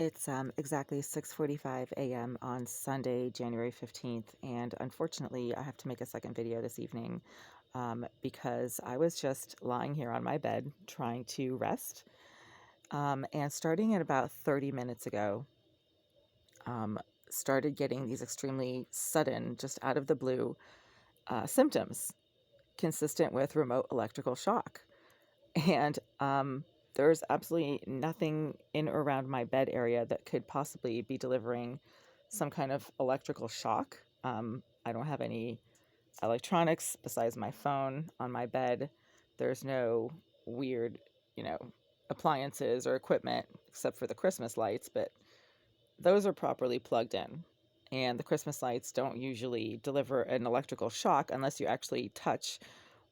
It's exactly 6:45 a.m. on Sunday, January 15th, and unfortunately, I have to make a second video this evening because I was just lying here on my bed trying to rest, and starting at about 30 minutes ago, um, started getting these extremely sudden, just out of the blue, symptoms consistent with remote electrical shock. And there's absolutely nothing in or around my bed area that could possibly be delivering some kind of electrical shock. I don't have any electronics besides my phone on my bed. There's no weird, you know, appliances or equipment except for the Christmas lights, but those are properly plugged in. And the Christmas lights don't usually deliver an electrical shock unless you actually touch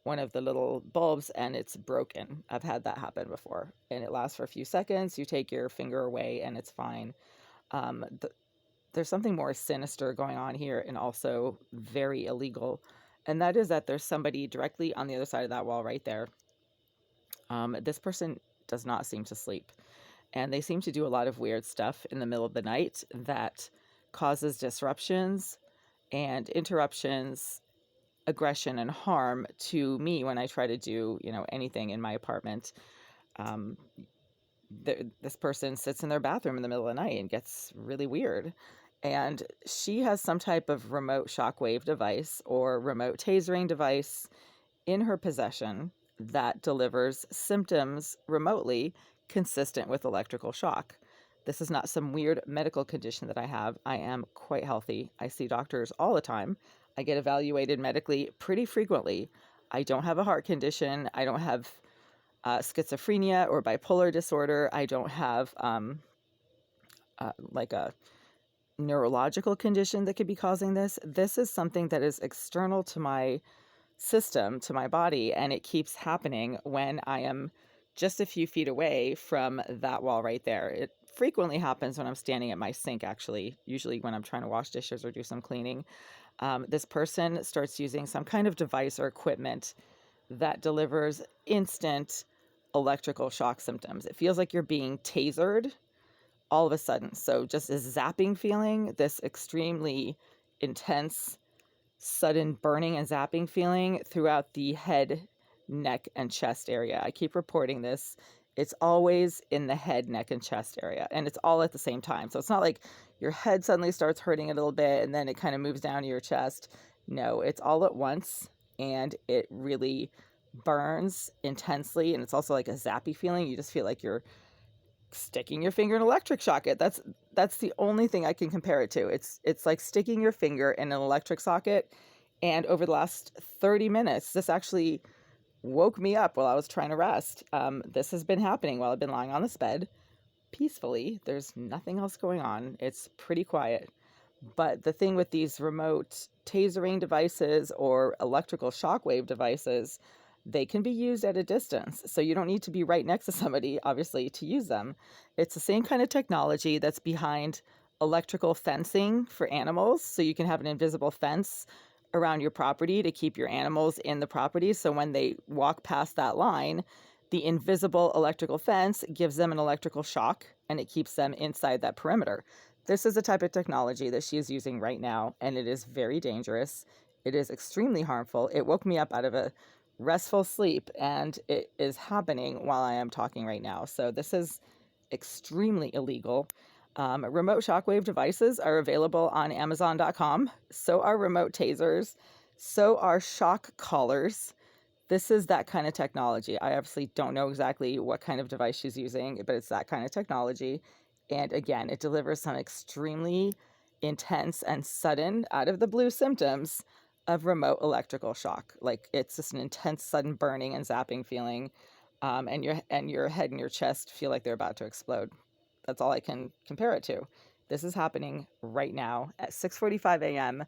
one of the little bulbs and it's broken. I've had that happen before, and it lasts for a few seconds. You take your finger away and it's fine. Um, th- there's something more sinister going on here and also very illegal, and that is that there's somebody directly on the other side of that wall right there. This person does not seem to sleep, and they seem to do a lot of weird stuff in the middle of the night that causes disruptions and interruptions, aggression and harm to me when I try to do, anything in my apartment. Um, this person sits in their bathroom in the middle of the night and gets really weird. And she has some type of remote shockwave device or remote tasering device in her possession that delivers symptoms remotely consistent with electrical shock. This is not some weird medical condition that I have. I am quite healthy. I see doctors all the time. I get evaluated medically pretty frequently. I don't have a heart condition. I don't have schizophrenia or bipolar disorder. I don't have like a neurological condition that could be causing this. This is something that is external to my system, to my body, and it keeps happening when I am just a few feet away from that wall right there. It frequently happens when I'm standing at my sink, actually, usually when I'm trying to wash dishes or do some cleaning. This person starts using some kind of device or equipment that delivers instant electrical shock symptoms. It feels like you're being tasered all of a sudden. So just a zapping feeling, this extremely intense, sudden burning and zapping feeling throughout the head, neck, and chest area. I keep reporting this. It's always in the head, neck, and chest area, and it's all at the same time. So it's not like your head suddenly starts hurting a little bit and then it kind of moves down to your chest. No, it's all at once, and it really burns intensely, and it's also like a zappy feeling. You just feel like you're sticking your finger in an electric socket. That's the only thing I can compare it to. It's like sticking your finger in an electric socket. And over the last 30 minutes, this actually woke me up while I was trying to rest. This has been happening while I've been lying on this bed peacefully. There's nothing else going on. It's pretty quiet. But the thing with these remote tasering devices or electrical shockwave devices, they can be used at a distance. So you don't need to be right next to somebody, obviously, to use them. It's the same kind of technology that's behind electrical fencing for animals. So you can have an invisible fence around your property to keep your animals in the property. So when they walk past that line, the invisible electrical fence gives them an electrical shock and it keeps them inside that perimeter. This is the type of technology that she is using right now, and it is very dangerous. It is extremely harmful. It woke me up out of a restful sleep, and it is happening while I am talking right now. So this is extremely illegal. Remote shockwave devices are available on Amazon.com. So are remote tasers. So are shock collars. This is that kind of technology. I obviously don't know exactly what kind of device she's using, but it's that kind of technology. And again, it delivers some extremely intense and sudden, out of the blue symptoms of remote electrical shock. Like it's just an intense, sudden burning and zapping feeling, and your head and your chest feel like they're about to explode. That's all I can compare it to. This is happening right now at 6:45 a.m.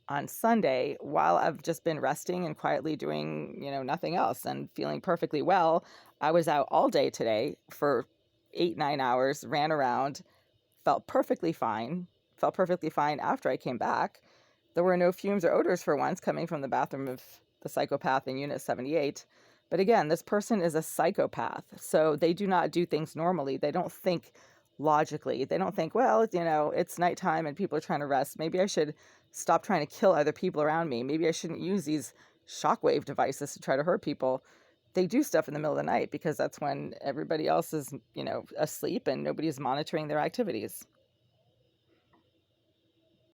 on Sunday while I've just been resting and quietly doing, nothing else and feeling perfectly well. I was out all day today for 8, 9 hours, ran around, felt perfectly fine, after I came back. There were no fumes or odors for once coming from the bathroom of the psychopath in Unit 78. But again, this person is a psychopath, so they do not do things normally. They don't think logically. They don't think, well, it's nighttime and people are trying to rest. Maybe I should stop trying to kill other people around me. Maybe I shouldn't use these shockwave devices to try to hurt people. They do stuff in the middle of the night because that's when everybody else is, asleep and nobody's monitoring their activities.